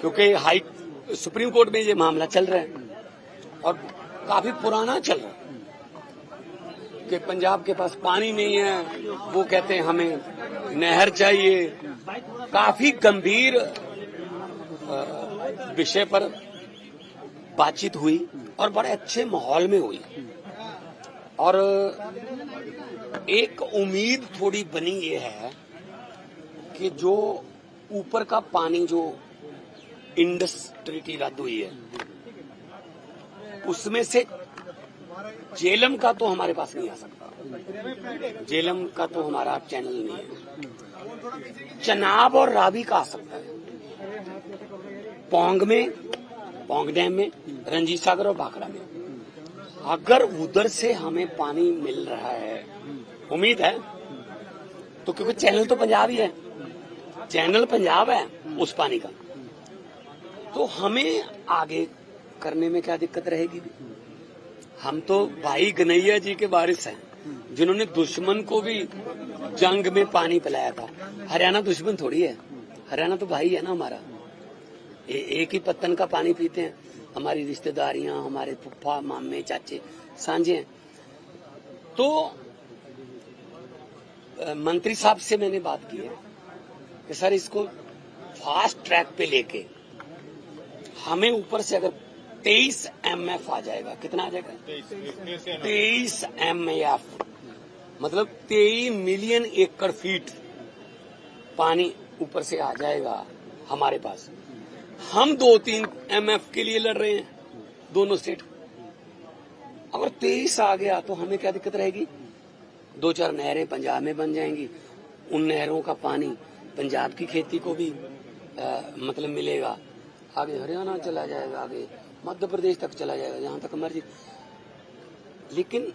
क्योंकि supreme court में ये मामला चल रहा है और काफी पुराना चल रहा है कि पंजाब के पास पानी नहीं है, वो कहते हैं हमें नहर चाहिए। काफी गंभीर विषय पर बातचीत हुई और बड़े अच्छे माहौल में हुई और एक उम्मीद थोड़ी बनी ये है कि जो ऊपर का पानी जो इंडस ट्रीटी रद्द हुई है उसमें से झेलम का तो हमारे पास नहीं आ सकता, झेलम का तो हमारा चैनल नहीं है। चनाब और रावी का आ सकता है, पौंग डैम में, रंजीत सागर और भाखड़ा में। अगर उधर से हमें पानी मिल रहा है, उम्मीद है, तो क्योंकि चैनल तो पंजाब ही है, चैनल पंजाब है उस पानी का, तो हमें आगे करने में क्या दिक्कत रहेगी। हम तो भाई गनैया जी के वारिस हैं जिन्होंने दुश्मन को भी जंग में पानी पिलाया था। हरियाणा दुश्मन थोड़ी है, हरियाणा तो भाई है ना हमारा। एक ही पत्तन का पानी पीते हैं, हमारी रिश्तेदारियां, हमारे फुफ्फा, मामे, चाचे सांझे हैं। तो मंत्री साहब से मैंने बात की है कि सर इसको फास्ट ट्रैक पे लेके हमें ऊपर से अगर 23 MF आ जाएगा, कितना आ जाएगा 23 MF, मतलब 23 मिलियन एकड़ फीट पानी ऊपर से आ जाएगा हमारे पास। हम 2-3 MF के लिए लड़ रहे हैं दोनों स्टेट। अगर 23 आ गया तो हमें क्या दिक्कत रहेगी। 2-4 नहरें पंजाब में बन जाएंगी, उन नहरों का पानी पंजाब की खेती को भी मतलब मिलेगा, आगे हरियाणा चला जाएगा, आगे मध्य प्रदेश तक चला जाएगा, जहां तक मर्जी। लेकिन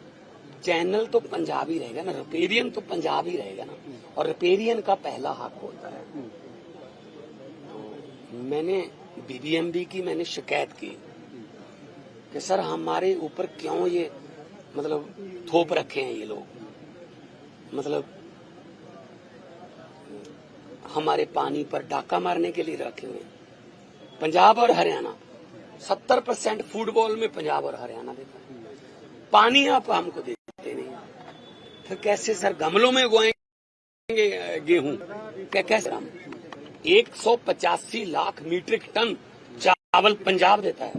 चैनल तो पंजाब ही रहेगा ना, रिपेरियन तो पंजाब ही रहेगा ना, और रिपेरियन का पहला हक होता है। तो मैंने BBMB की मैंने शिकायत की कि सर हमारे ऊपर क्यों ये मतलब थोप रखे हैं ये लोग, मतलब हमारे पानी पर डाका मारने के लिए रखे हुए हैं। पंजाब और हरियाणा 70% फुटबॉल में पंजाब और हरियाणा देता है, पानी आप हमको देते नहीं, फिर कैसे सर गमलों में उगाएंगे गेहूं, क्या कैसे हम 185 लाख मीट्रिक टन चावल पंजाब देता है,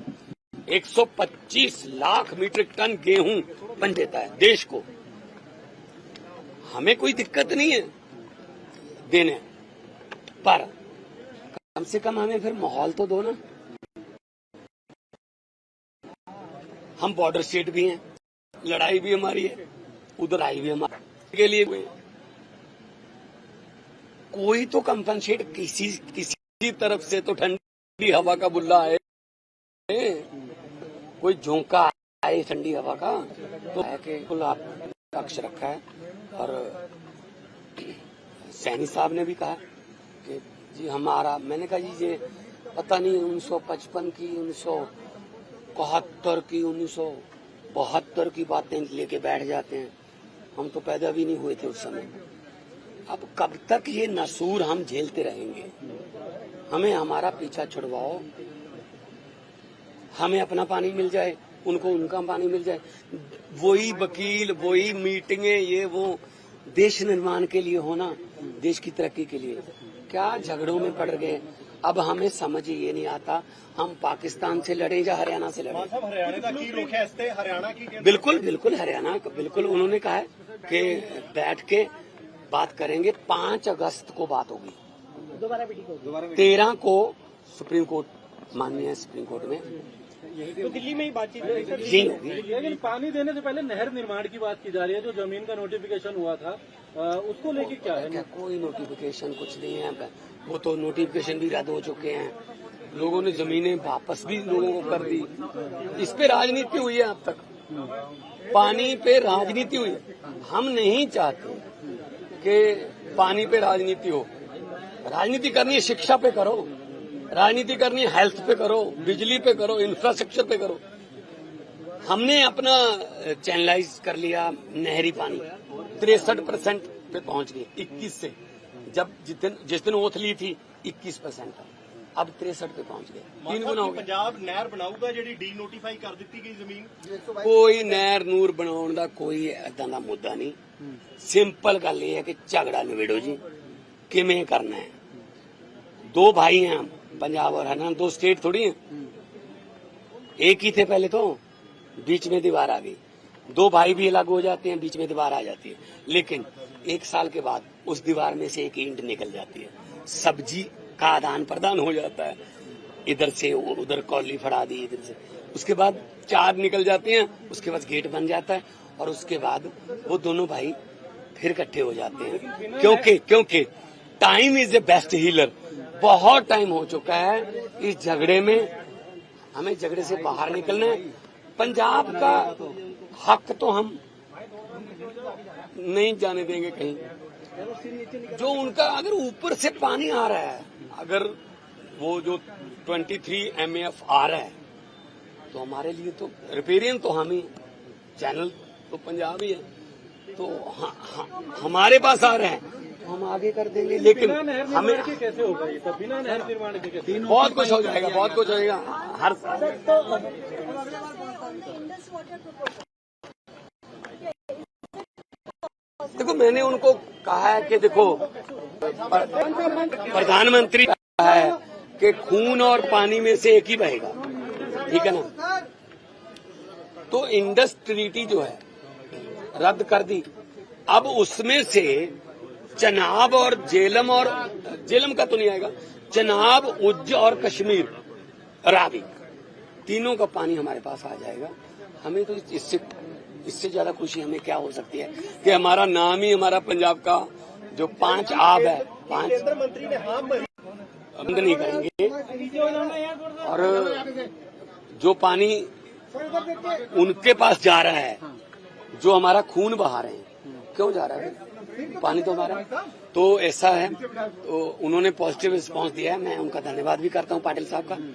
125 लाख मीट्रिक टन गेहूं पंजाब देता है देश को। हमें कोई दिक्कत नहीं है देने, पर कम से कम हमें फिर माहौल तो दो ना। हम बॉर्डर स्टेट भी हैं, लड़ाई भी हमारी है, उधर आई भी हमारे के लिए कोई तो कंपनसेट किसी तरफ से तो ठंडी हवा का बुल्ला है, कोई झोंका आए ठंडी हवा का तो है कि कुल आप पक्ष रखा है। और सैनी साहब ने भी कहा कि जी हमारा, मैंने कहा जी ये पता नहीं 1955 की, 1971 की, 1972 की बातें लेके बैठ जाते हैं, हम तो पैदा भी नहीं हुए थे उस समय। अब कब तक ये नसूर हम झेलते रहेंगे। हमें हमारा पीछा छुड़वाओ, हमें अपना पानी मिल जाए, उनको उनका पानी मिल जाए। वही वकील, वही मीटिंगें, ये वो देश निर्माण के लिए होना, देश की तरक्की के लिए, क्या झगड़ों में पड़ गए। अब हमें समझ ये नहीं आता हम पाकिस्तान से लड़े या हरियाणा से लड़े। बिल्कुल बिल्कुल हरियाणा, बिल्कुल उन्होंने कहा है कि बैठ के बात करेंगे। 5 अगस्त को बात होगी, 13 को सुप्रीम कोर्ट माननीय सुप्रीम कोर्ट में, तो दिल्ली में ही बातचीत यही होगी। लेकिन पानी देने से पहले नहर निर्माण की बात की जा रही है, जो जमीन का नोटिफिकेशन हुआ था उसको लेके क्या है। क्या कोई नोटिफिकेशन कुछ नहीं है, वो तो नोटिफिकेशन भी रद्द हो चुके हैं, लोगों ने जमीनें वापस भी लोगों को कर दी। इस पे राजनीति हुई है अब तक, पानी पे राजनीति हुई है। हम नहीं चाहते कि पानी पे राजनीति हो। राजनीति करनी है शिक्षा पे करो, राजनीति करनी है हेल्थ पे करो, बिजली पे करो, इंफ्रास्ट्रक्चर पे करो। हमने अपना चैनलाइज कर लिया नहरी पानी, 63% पे पहुंच गए 21 से, जब जिस दिन ओथ ली थी 21% था। अब 63 पे पहुंच गए, 3 गुना हो गया। ਪੰਜਾਬ ਨਹਿਰ ਬਣਾਊਗਾ ਜਿਹੜੀ ਡੀ ਨੋਟੀਫਾਈ ਕਰ ਦਿੱਤੀ ਗਈ ਜ਼ਮੀਨ। ਕੋਈ ਨਹਿਰ ਨੂਰ ਬਣਾਉਣ ਦਾ ਕੋਈ ਏਦਾਂ ਦਾ ਮੁੱਦਾ ਨਹੀਂ। ਸਿੰਪਲ ਗੱਲ ਇਹ ਹੈ ਕਿ ਝਗੜਾ ਨਿਬੇੜੋ ਜੀ, ਕਿਵੇਂ ਕਰਨਾ है। 2 भाई हैं हम, पंजाब और हरियाणा 2 स्टेट थोड़ी हैं, एक ही थे पहले तो, बीच में दीवार आ गई। 2 भाई भी अलग हो जाते हैं, बीच में दीवार आ जाती है, लेकिन 1 साल के बाद उस दीवार में से एक ईंट निकल जाती है, सब्जी का आदान प्रदान हो जाता है, इधर से उधर कौली फड़ा दी, इधर से, उसके बाद 4 निकल जाते हैं, उसके बाद गेट बन जाता है, और उसके बाद वो दोनों भाई फिर इकट्ठे हो जाते हैं। क्योंकि time is a best healer. बहुत टाइम हो चुका है इस झगड़े में, हमें झगड़े से बाहर निकलना है। पंजाब का हक तो हम नहीं जाने देंगे कहीं। जो उनका अगर ऊपर से पानी आ रहा है, अगर वो जो 23 MAF आ रहा है, तो हमारे लिए तो रिपेरियन तो हम ही, चैनल तो पंजाब ही है, तो हमारे पास आ रहे हैं तो हम आगे कर देंगे। लेकिन हमें कैसे होगा ये सब बिना नहर निर्माण के? कैसे? बहुत कुछ हो जाएगा, बहुत कुछ हो जाएगा हर देखो, मैंने उनको कहा है कि देखो, प्रधानमंत्री कहा है कि खून और पानी में से एक ही बहेगा, ठीक है ना। तो इंडस ट्रीटी जो है रद्द कर दी, अब उसमें से चनाब और जेलम का तो नहीं आएगा, चनाब, उज्ज और कश्मीर, रावी, तीनों का पानी हमारे पास आ जाएगा। हमें तो इससे ज्यादा खुशी हमें क्या हो सकती है कि हमारा नाम ही, हमारा पंजाब का जो 5 आब है, 5 मंत्री ने हाँ भरी, बंद नहीं करेंगे। और जो पानी उनके पास जा रहा है, जो हमारा खून बहा रहे हैं, क्यों जा रहा है पानी तो हमारा, तो ऐसा है। तो उन्होंने पॉजिटिव रिस्पांस दिया है, मैं उनका धन्यवाद भी करता हूं पाटिल साहब का।